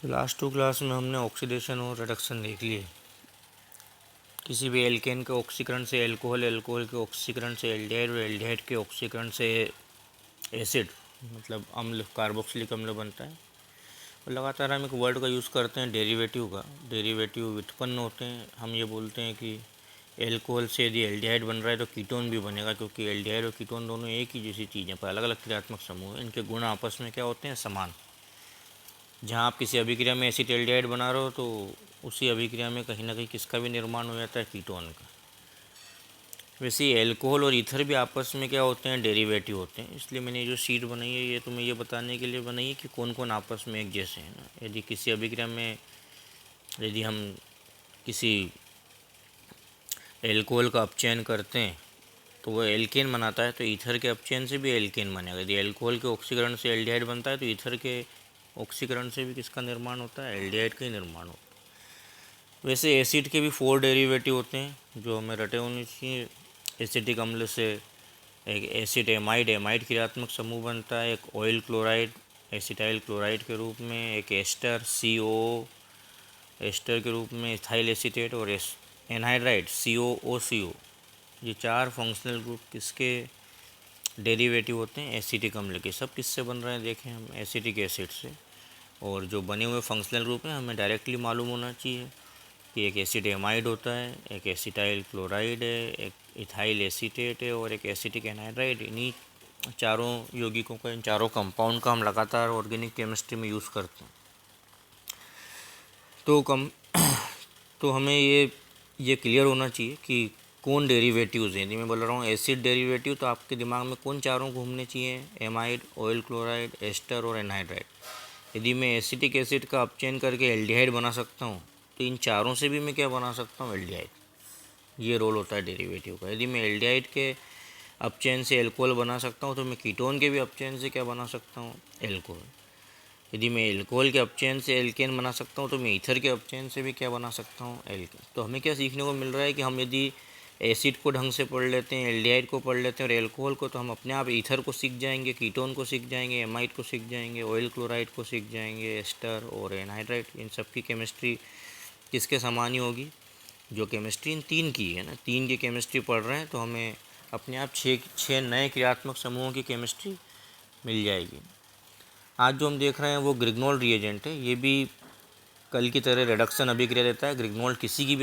तो last 2 class में हमने ऑक्सीडेशन और रिडक्शन देख लिए। किसी भी एल्केन के ऑक्सीकरण से अल्कोहल, अल्कोहल के ऑक्सीकरण से एल्डिहाइड और एल्डिहाइड के ऑक्सीकरण से एसिड मतलब अम्ल, कार्बोक्सिलिक अम्ल बनता है। और लगातार हम एक वर्ड का यूज़ करते हैं डेरिवेटिव का। डेरिवेटिव व्युत्पन्न होते हैं। हम ये बोलते हैं कि एल्कोहल से यदि एल्डिहाइड बन रहा है तो कीटोन भी बनेगा, क्योंकि एल्डिहाइड और कीटोन दोनों एक ही जैसी चीज़ें पर अलग अलग क्रियात्मक समूह हैं। इनके गुण आपस में क्या होते हैं? समान। जहाँ आप किसी अभिक्रिया में एसिटाल्डिहाइड बना रहे हो तो उसी अभिक्रिया में कहीं ना कहीं किसका भी निर्माण हो जाता है? कीटोन का। वैसे ही एल्कोहल और ईथर भी आपस में क्या होते हैं? डेरिवेटिव होते हैं। इसलिए मैंने जो शीट बनाई है ये तुम्हें ये बताने के लिए बनाई है कि कौन कौन आपस में एक जैसे हैं ना। यदि किसी अभिक्रिया में यदि हम किसी एल्कोहल का अपचयन करते हैं तो वह एल्केन बनाता है, तो ईथर के अपचयन से भी एल्केन बनेगा। यदि एल्कोहल के ऑक्सीकरण से एल्डिहाइड बनता है तो ईथर के ऑक्सीकरण से भी किसका निर्माण होता है? एल्डिहाइड का ही निर्माण होता है। वैसे एसिड के भी 4 डेरिवेटिव होते हैं जो हमें रटे होने चाहिए। एसिटिक अम्ल से एक एसिड एमाइड, एमाइड क्रियात्मक समूह बनता है। एक ऑयल क्लोराइड एसिटाइल क्लोराइड के रूप में, एक एस्टर CO एस्टर के रूप में, इथाइल एसीटेट और एनहाइड्राइड COOCO। ये 4 फंक्शनल ग्रुप किसके डेरिवेटिव होते हैं? एसिटिक अम्ल के। सब किससे बन रहे हैं देखें हम? एसिटिक एसिड से। और जो बने हुए फंक्शनल ग्रुप हैं हमें डायरेक्टली मालूम होना चाहिए कि एक एसिड एमाइड होता है, एक एसिटाइल क्लोराइड है, एक इथाइल एसीटेट है और एक एसिटिक एनहाइड्राइड। इन्हीं चारों यौगिकों का, इन चारों कंपाउंड का हम लगातार ऑर्गेनिक केमिस्ट्री में यूज़ करते हैं। तो हमें ये क्लियर होना चाहिए कि कौन डेरिवेटिव्स हैं। यदि मैं बोल रहा हूँ एसिड डेरिवेटिव तो आपके दिमाग में कौन चारों घूमने चाहिए? एमाइड, ऑयल क्लोराइड, एस्टर और एनहाइड्राइड। यदि मैं एसिटिक एसिड का अपचयन करके एल्डिहाइड बना सकता हूँ तो इन चारों से भी मैं क्या बना सकता हूँ? एल्डिहाइड। ये रोल होता है डेरिवेटिव का। यदि मैं एल्डिहाइड के अपचयन से एल्कोहल बना सकता हूँ तो मैं कीटोन के भी अपचयन से क्या बना सकता हूँ? एल्कोहल। यदि मैं एल्कोहल के अपचयन से एल्केन बना सकता हूँ तो मैं ईथर के अपचयन से भी क्या बना सकता हूँ? एल्केन। तो हमें क्या सीखने को मिल रहा है कि हम यदि एसिड को ढंग से पढ़ लेते हैं, एल्डिहाइड को पढ़ लेते हैं और एल्कोहल को, तो हम अपने आप ईथर को सीख जाएंगे, कीटोन को सीख जाएंगे, एमाइड को सीख जाएंगे, ऑयल क्लोराइड को सीख जाएंगे, एस्टर और एनहाइड्राइड। इन सब की केमिस्ट्री किसके समान ही होगी? जो केमिस्ट्री इन 3 की है ना, 3 की केमिस्ट्री पढ़ रहे हैं तो हमें अपने आप छः नए क्रियात्मक समूहों की केमिस्ट्री मिल जाएगी। आज जो हम देख रहे हैं वो ग्रिग्नोल रिएजेंट है। ये भी कल की तरह रिडक्शन अभिक्रिया देता है। ग्रिग्नोल किसी से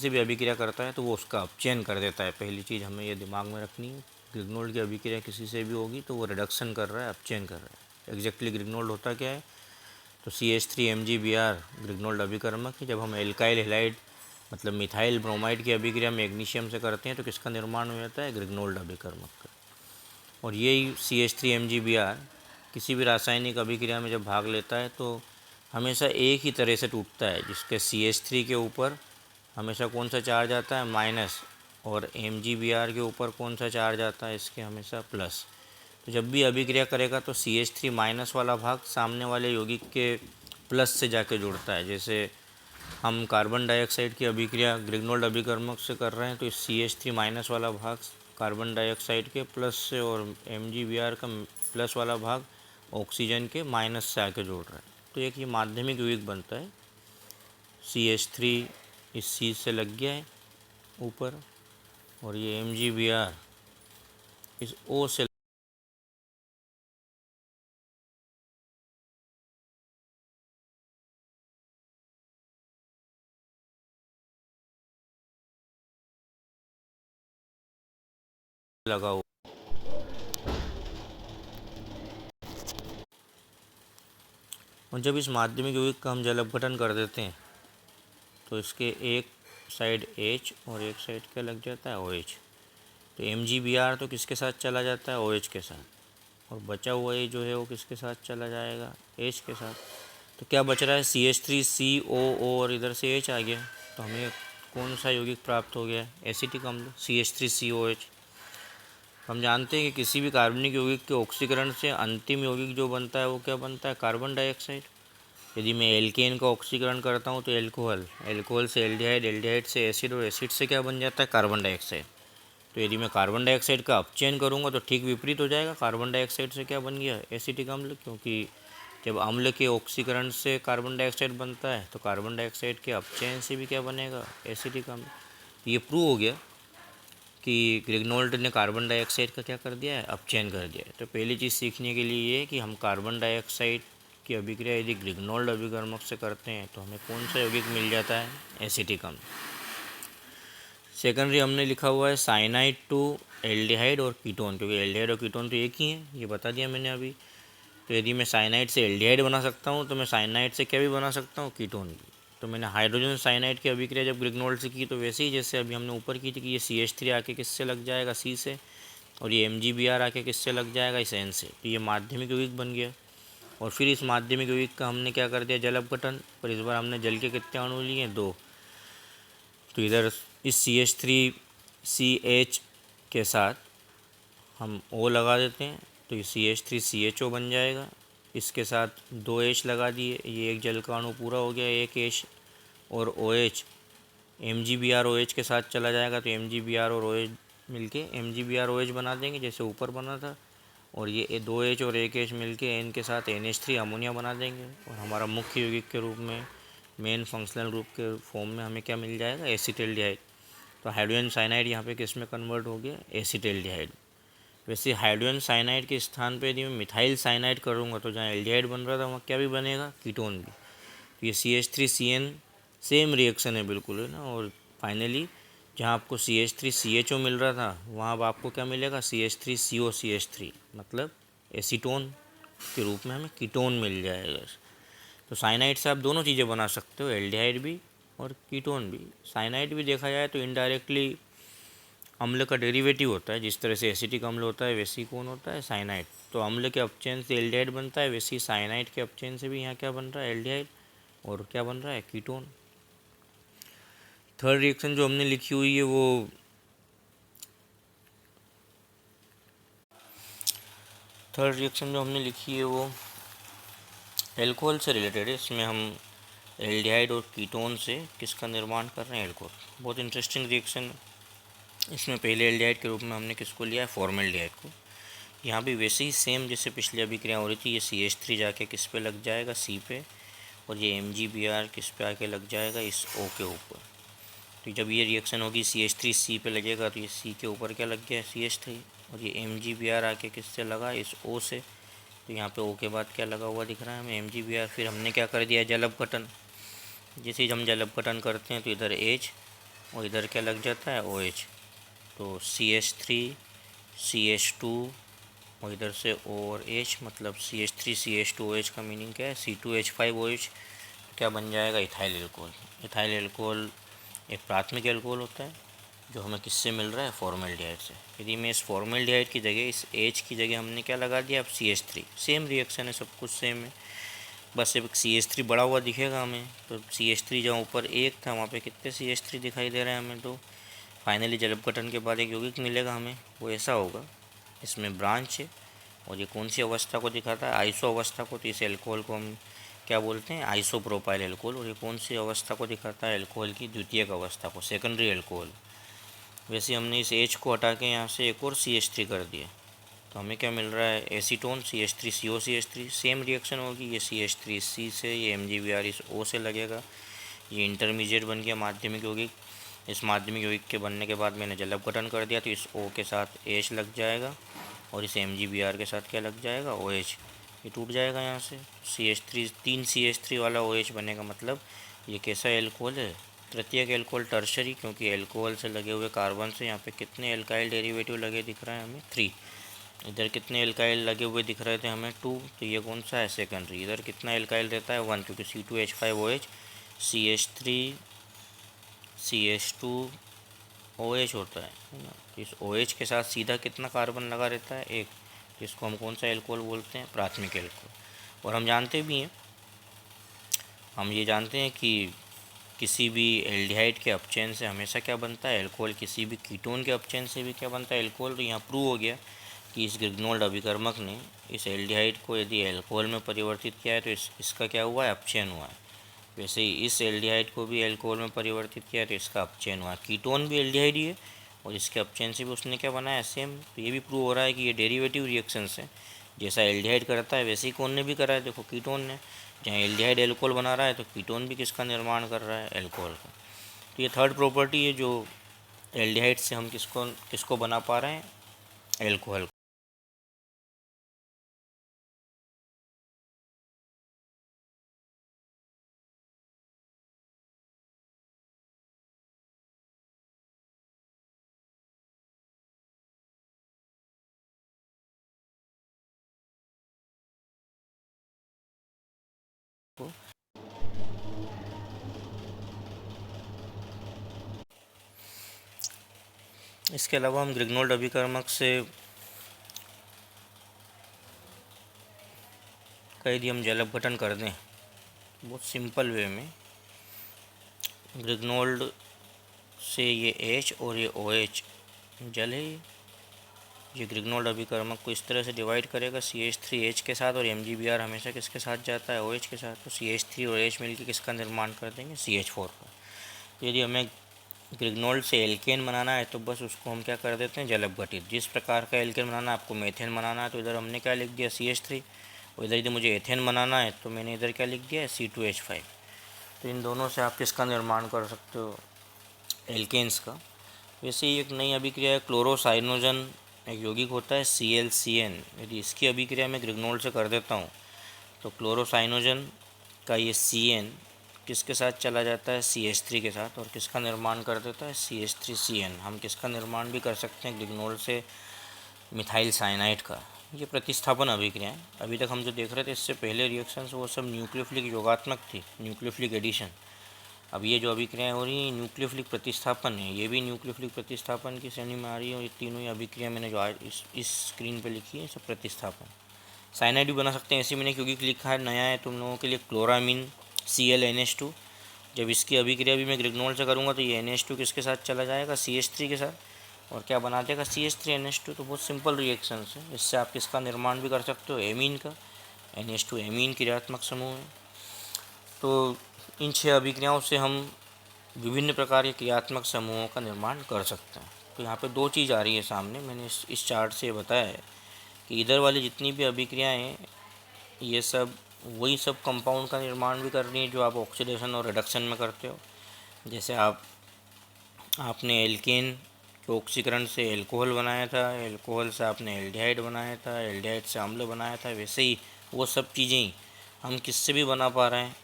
भी अभिक्रिया करता है तो वो उसका अपचयन कर देता है। पहली चीज़ हमें ये दिमाग में रखनी है। ग्रिग्नोल की अभिक्रिया किसी से भी होगी तो वो रिडक्शन कर रहा है, अपचयन कर रहा है। एग्जैक्टली ग्रिग्नोल होता क्या है? तो CH3MgBr ग्रिग्नोल अभिकर्मक है। जब हम एल्काइल हैलाइड मतलब मिथाइल ब्रोमाइड की अभिक्रिया मैग्नीशियम से करते हैं तो किसका निर्माण हो जाता है? ग्रिग्नोल अभिकर्मक का। और यही CH3MgBr किसी भी रासायनिक अभिक्रिया में जब भाग लेता है तो हमेशा एक ही तरह से टूटता है, जिसके CH3 के ऊपर हमेशा कौन सा चार्ज आता है? माइनस। और MgBr के ऊपर कौन सा चार्ज आता है? इसके हमेशा प्लस। तो जब भी अभिक्रिया करेगा तो CH3 माइनस वाला भाग सामने वाले यौगिक के प्लस से जाके जुड़ता है। जैसे हम कार्बन डाइऑक्साइड की अभिक्रिया ग्रिग्नोल्ड अभिकर्मक से कर रहे हैं तो इस CH3 माइनस वाला भाग कार्बन डाइऑक्साइड के प्लस से और MgBr का प्लस वाला भाग ऑक्सीजन के माइनस से आके जोड़ रहा है। तो एक ये माध्यमिक यौगिक बनता है। CH3 इस C से लग गया है ऊपर और ये MgBr इस O से लगा हुआ। और जब इस माध्यमिक यौगिक का हम जल अपघटन कर देते हैं तो इसके एक साइड H और एक साइड क्या लग जाता है? OH। तो MgBr तो किसके साथ चला जाता है? OH के साथ। और बचा हुआ ये जो है वो किसके साथ चला जाएगा? H के साथ। तो क्या बच रहा है? CH3COO और इधर से H आ गया। तो हमें कौन सा यौगिक प्राप्त हो गया? एसिटिक अम्ल CH3COH। हम जानते हैं कि किसी भी कार्बनिक यौगिक के ऑक्सीकरण से अंतिम यौगिक जो बनता है वो क्या बनता है? Carbon dioxide. यदि मैं एल्केन का ऑक्सीकरण करता हूँ तो एल्कोहल, एल्कोहल से एल्डिहाइड, एल्डिहाइड से एसिड और एसिड से क्या बन जाता है? Carbon dioxide. तो यदि मैं कार्बन डाइऑक्साइड का अपचयन करूँगा तो ठीक विपरीत हो जाएगा। कार्बन डाइऑक्साइड से क्या बन गया? एसिटिक अम्ल, क्योंकि जब अम्ल के ऑक्सीकरण से कार्बन डाइऑक्साइड बनता है तो कार्बन डाइऑक्साइड के अपचयन से भी क्या बनेगा, एसिटिक अम्ल। ये प्रूव हो गया कि ग्रिग्नोल्ड ने कार्बन डाइऑक्साइड का क्या कर दिया है, अपचयन कर दिया है। तो पहली चीज़ सीखने के लिए ये कि हम कार्बन डाइऑक्साइड की अभिक्रिया यदि ग्रिग्नोल्ड अभिकर्मक से करते हैं तो हमें कौन सा यौगिक मिल जाता है, एसिटिक अम्ल। सेकेंडरी हमने लिखा हुआ है साइनाइड टू एल्डिहाइड और कीटोन, क्योंकि एल्डिहाइड और कीटोन तो एक ही हैं, ये बता दिया मैंने अभी। तो यदि मैं साइनाइड से एल्डिहाइड बना सकता हूँ तो मैं साइनाइड से क्या भी बना सकता हूँ, कीटोन भी। तो मैंने हाइड्रोजन साइनाइड की अभिक्रिया जब ग्रिग्नोल्ड से की तो वैसे ही जैसे अभी हमने ऊपर की थी कि ये CH3 आके किससे लग जाएगा, C से, और ये MgBr आके किससे लग जाएगा, इस N से। तो ये माध्यमिक यौगिक बन गया। और फिर इस माध्यमिक यौगिक का हमने क्या कर दिया, जल अपघटन। पर इस बार हमने जल के कितने अणु लिए, 2। तो इधर इस CH3CH के साथ हम O लगा देते हैं तो ये CH3CHO बन जाएगा। इसके साथ 2 H लगा दिए, ये एक जल का अणु पूरा हो गया, एक H। और OH MgBrOH के साथ चला जाएगा तो MgBr और OH मिलके MgBrOH बना देंगे जैसे ऊपर बना था। और ये 2 H और 1 H मिलके N के साथ NH3 अमोनिया बना देंगे। और हमारा मुख्य यौगिक के रूप में, मेन फंक्शनल ग्रुप के फॉर्म में हमें क्या मिल जाएगा, एसिटाल्डिहाइड। तो हाइड्रोजन साइनाइड यहाँ पे किस में कन्वर्ट हो गया, एसिटाल्डिहाइड। वैसे हाइड्रोजन साइनाइड के स्थान पे यदि मैं मिथाइल साइनाइड करूँगा तो जहाँ एल्डिहाइड बन रहा था वहाँ क्या भी बनेगा, कीटोन भी। तो ये CH3CN सेम रिएक्शन है बिल्कुल, है ना। और फाइनली जहाँ आपको CH3CHO मिल रहा था वहाँ अब आपको क्या मिलेगा, CH3COCH3, मतलब एसीटोन के रूप में हमें कीटोन मिल जाएगा। तो साइनाइड से आप दोनों चीज़ें बना सकते हो, एल्डिहाइड भी और कीटोन भी। साइनाइड भी देखा जाए तो इनडायरेक्टली अम्ल का डेरिवेटिव होता है। जिस तरह से एसिटिक अम्ल होता है वैसे ही कौन होता है, साइनाइड। तो अम्ल के अपचयन से एल्डिहाइड बनता है, वैसे ही साइनाइड के अपचयन से भी यहाँ क्या बन रहा है, एल्डिहाइड। और क्या बन रहा है, कीटोन। थर्ड रिएक्शन जो हमने लिखी हुई है वो एल्कोहल से रिलेटेड है। इसमें हम एल्डिहाइड और कीटोन से किसका निर्माण कर रहे हैं, एल्कोहल। बहुत इंटरेस्टिंग रिएक्शन है। इसमें पहले एल्डिहाइड के रूप में हमने किसको लिया है, फॉर्मेल्डिहाइड को। यहाँ भी वैसे ही सेम जैसे पिछली अभिक्रिया हो रही थी, ये CH3 जाके किस पे लग जाएगा, C पे। और ये MgBr किस पे आके लग जाएगा, इस O के ऊपर। तो जब ये रिएक्शन होगी CH3 C पे लगेगा तो ये C के ऊपर क्या लग गया, CH3। और ये MgBr आके किससे लगा, इस O से। तो यहाँ पे O के बाद क्या लगा हुआ दिख रहा है हमें, MgBr। फिर हमने क्या कर दिया, जल अपघटन। जैसे हम जल अपघटन करते हैं तो इधर H और इधर क्या लग जाता है, OH। तो CH3 CH2 और इधर से O और H, मतलब CH3 CH2OH का मीनिंग क्या है, C2H5OH। क्या बन जाएगा, इथाइल एल्कोहल। इथाइल एल्कोहल एक प्राथमिक एल्कोहल होता है जो हमें किससे मिल रहा है, फॉर्मेल्डिहाइड से। यदि मैं इस फॉर्मेल्डिहाइड की जगह, इस H की जगह हमने क्या लगा दिया, अब CH3। सेम रिएक्शन है, सब कुछ सेम है, बस एक CH3 बड़ा हुआ दिखेगा हमें। तो CH3 जहाँ ऊपर 1 था वहाँ पे कितने CH3 दिखाई दे रहे हैं हमें, तो फाइनली जल अपघटन के बाद एक यौगिक मिलेगा हमें, वो ऐसा होगा। इसमें ब्रांच है और ये कौन सी अवस्था को दिखाता है, आइसो अवस्था को। तो इस एल्कोहल को हम क्या बोलते हैं, आइसोप्रोपाइल एल्कोहल। और ये कौन सी अवस्था को दिखाता है, एल्कोहल की द्वितीयक अवस्था को, सेकेंडरी एल्कोहल। वैसे हमने इस H को हटा के यहाँ से एक और CH3 कर दिया तो हमें क्या मिल रहा है, एसीटोन, CH3COCH3। सेम रिएक्शन होगी, ये CH3C से ये MgBr इस O से लगेगा, ये इंटरमीडिएट बन गया, माध्यमिक यौगिक। इस माध्यमिक यौगिक के बनने के बाद मैंने जल अपघटन कर दिया तो इस O के साथ H लग जाएगा और इस MgBr के साथ क्या लग जाएगा, OH। ये टूट जाएगा यहाँ से, CH3 3 CH3 वाला OH बनेगा। मतलब ये कैसा एल्कोहल है, तृतीयक एल्कोहल, टर्शरी। क्योंकि एल्कोहल से लगे हुए कार्बन से यहाँ पे कितने एल्काइल डेरिवेटिव लगे दिख रहे हैं हमें, 3। इधर कितने एल्काइल लगे हुए दिख रहे थे हमें, 2। तो ये कौन सा है, सेकेंडरी। इधर कितना एल्काइल रहता है, 1, क्योंकि C2H5OH CH3 CH2OH होता है ना। तो इस OH के साथ सीधा कितना कार्बन लगा रहता है, 1। तो इसको हम कौन सा एल्कोहल बोलते हैं, प्राथमिक एल्कोहल। और हम जानते भी हैं, हम ये जानते हैं कि किसी भी एल्डिहाइड के अपचयन से हमेशा क्या बनता है, एल्कोहल। किसी भी कीटोन के अपचयन से भी क्या बनता है, एल्कोहल। तो यहाँ प्रूव हो गया कि इस ग्रिग्नोल्ड अभिकर्मक ने इस एल्डिहाइड को यदि एल्कोहल में परिवर्तित किया है तो इसका क्या हुआ है, अपचयन हुआ है। वैसे ही इस एल्डिहाइड को भी एल्कोहल में परिवर्तित किया तो इसका अपचयन हुआ। कीटोन भी एल्डिहाइड ही है और इसके अपचयन से भी उसने क्या बनाया, सेम। तो ये भी प्रूव हो रहा है कि ये डेरिवेटिव रिएक्शंस हैं जैसा एल्डिहाइड करता है वैसे ही कौन ने भी करा है। देखो कीटोन ने, जहाँ एल्डिहाइड एल्कोहल बना रहा है तो कीटोन भी किसका निर्माण कर रहा है, एल्कोहल का। तो ये थर्ड प्रॉपर्टी है जो एल्डिहाइड से हम किसको किसको बना पा रहे हैं, एल्कोहल। इसके अलावा हम ग्रिग्नोल्ड अभिकर्मक से यदि हम जल अपघटन कर दें बहुत सिंपल वे में, ग्रिग्नोल्ड से ये H और ये OH जल है, ये ग्रिग्नोल्ड अभिकर्मक को इस तरह से डिवाइड करेगा CH3H के साथ, और MgBr हमेशा किसके साथ जाता है, OH के साथ। तो CH3 और H मिलकर किसका निर्माण कर देंगे, CH4 का। तो यदि हमें ग्रिग्नोल्ड से एल्केन बनाना है तो बस उसको हम क्या कर देते हैं, जल अपघटित। जिस प्रकार का एल्केन बनाना है, आपको मेथेन बनाना है तो इधर हमने क्या लिख दिया, CH3, और इधर यदि मुझे एथेन बनाना है तो मैंने इधर क्या लिख दिया है, C2H5। तो इन दोनों से आप किसका निर्माण कर सकते हो, एल्केन्स का। वैसे ही एक नई अभिक्रिया है क्लोरोसाइनोजन, एक यौगिक होता है ClCN। यदि इसकी अभिक्रिया मैं ग्रिग्नोल्ड से कर देता हूँ तो क्लोरोसाइनोजन का ये CN किसके साथ चला जाता है, CH3 के साथ, और किसका निर्माण कर देता है, CH3CN। हम किसका निर्माण भी कर सकते हैं ग्रिग्नोल्ड से, मिथाइल साइनाइड का। ये प्रतिस्थापन अभिक्रियाएं, अभी तक हम जो देख रहे थे इससे पहले रिएक्शंस वो सब न्यूक्लियोफिलिक योगात्मक थी, न्यूक्लियोफिलिक एडिशन। अब ये जो अभिक्रियाएं हो रही हैं न्यूक्लियोफिलिक प्रतिस्थापन है, ये भी न्यूक्लियोफिलिक प्रतिस्थापन की श्रेणी में आ रही है। और ये तीनों ही अभिक्रिया मैंने जो आज इस स्क्रीन पे लिखी है सब प्रतिस्थापन। साइनाइड भी बना सकते हैं, ऐसे मैंने क्योंकि लिखा है नया है तुम लोगों के लिए, क्लोरामीन ClNH2। जब इसकी अभिक्रिया भी मैं ग्रिग्नोल्ड से करूँगा तो ये NH2 किसके साथ चला जाएगा, CH3 के साथ, और क्या बना देगा, CH3NH2। तो बहुत सिंपल रिएक्शंस है, इससे आप किसका निर्माण भी कर सकते हो, एमीन का। NH2 एमीन क्रियात्मक समूह है। तो इन 6 अभिक्रियाओं से हम विभिन्न प्रकार के क्रियात्मक समूहों का निर्माण कर सकते हैं। तो यहाँ पे दो चीज़ आ रही है सामने, मैंने इस चार्ट से बताया है कि इधर वाली जितनी भी अभिक्रियाएँ हैं ये सब वही सब कंपाउंड का निर्माण भी कर रही है जो आप ऑक्सीडेशन और रिडक्शन में करते हो। जैसे आपने एल्केन के ऑक्सीकरण से एल्कोहल बनाया था, एल्कोहल से आपने एल्डिहाइड बनाया था, एल्डिहाइड से अम्ल बनाया था, वैसे ही वो सब चीज़ें ही हम किससे भी बना पा रहे हैं,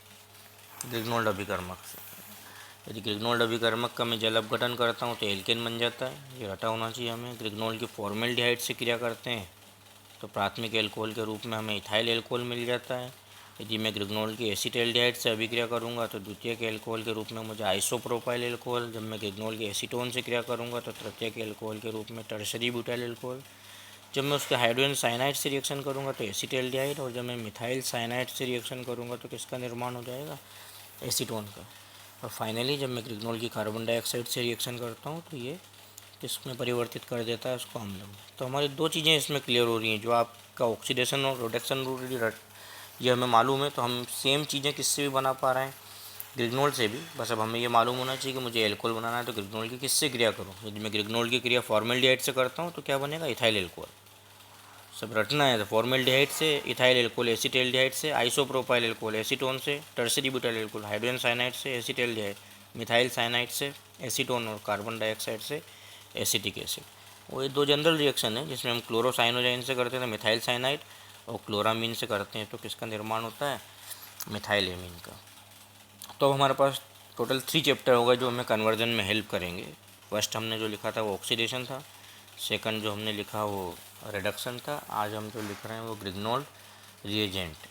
ग्रिग्नोल्ड अभिकर्मक से। यदि ग्रिग्नोल्ड अभिकर्मक का मैं जल अपघटन करता हूँ तो एल्केन बन जाता है, ये हटा होना चाहिए हमें। ग्रिग्नोल्ड की फॉर्मेल्डिहाइड से क्रिया करते हैं तो प्राथमिक एल्कोहल के रूप में हमें इथाइल एल्कोहल मिल जाता है। यदि मैं ग्रिग्नोल्ड की एसीटैल्डिहाइड से अभिक्रिया करूँगा तो द्वितीयक एल्कोहल के रूप में मुझे आइसोप्रोपाइल एल्कोहल, जब मैं ग्रिग्नोल्ड की एसीटोन से क्रिया करूँगा तो तृतीयक एल्कोहल के रूप में टर्शरी ब्यूटाइल एल्कोहल। जब मैं उसके हाइड्रोजन साइनाइड से रिएक्शन करूँगा तो एसीटैल्डिहाइड, और जब मैं मिथाइल साइनाइड से रिएक्शन करूँगा तो किसका निर्माण हो जाएगा, एसीटोन का। और फाइनली जब मैं ग्रिग्नोल्ड की कार्बन डाइऑक्साइड से रिएक्शन करता हूँ तो ये किसमें परिवर्तित कर देता है, उसको अम्ल में। तो हमारी दो चीज़ें इसमें क्लियर हो रही हैं, जो आपका ऑक्सीडेशन और रिडक्शन रूट ये हमें मालूम है, तो हम सेम चीज़ें किससे भी बना पा रहे हैं, ग्रिग्नोल्ड से भी। बस अब हमें ये मालूम होना चाहिए कि मुझे एल्कोहल बनाना है तो ग्रिग्नोल्ड की किससे क्रिया करूँ। यदि मैं ग्रिग्नोल्ड की क्रिया फॉर्मेल्डिहाइड से करता हूँ तो क्या बनेगा, इथाइल एल्कोहल। सब रटना है, तो फॉर्मेल्डिहाइड से इथाइल एल्कोहल, एसीटैल्डिहाइड से आइसोप्रोपाइल एल्कोहल, एसीटोन से tertiary butyl alcohol, hydrogen cyanide से एसीटैल्डिहाइड, मिथाइल साइनाइड से एसीटोन, और कार्बन डाइऑक्साइड से एसिटिक एसिड। वो ये दो जनरल रिएक्शन है जिसमें हम क्लोरोसाइनोजाइन से करते हैं तो मिथाइल साइनाइड, और क्लोरामीन से करते हैं तो किसका निर्माण होता है, मिथाइल एमीन का। तो अब हमारे पास टोटल 3 चैप्टर होगा जो हमें कन्वर्जन में हेल्प करेंगे। फर्स्ट हमने जो लिखा था वो ऑक्सीडेशन था, सेकंड जो हमने लिखा वो रिडक्शन था, आज हम जो लिख रहे हैं वो ग्रिग्नोल्ड रिएजेंट।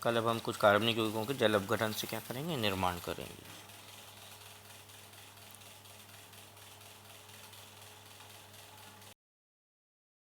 कल अब हम कुछ कार्बनिक यौगिकों के जल अपघटन से क्या करेंगे, निर्माण करेंगे।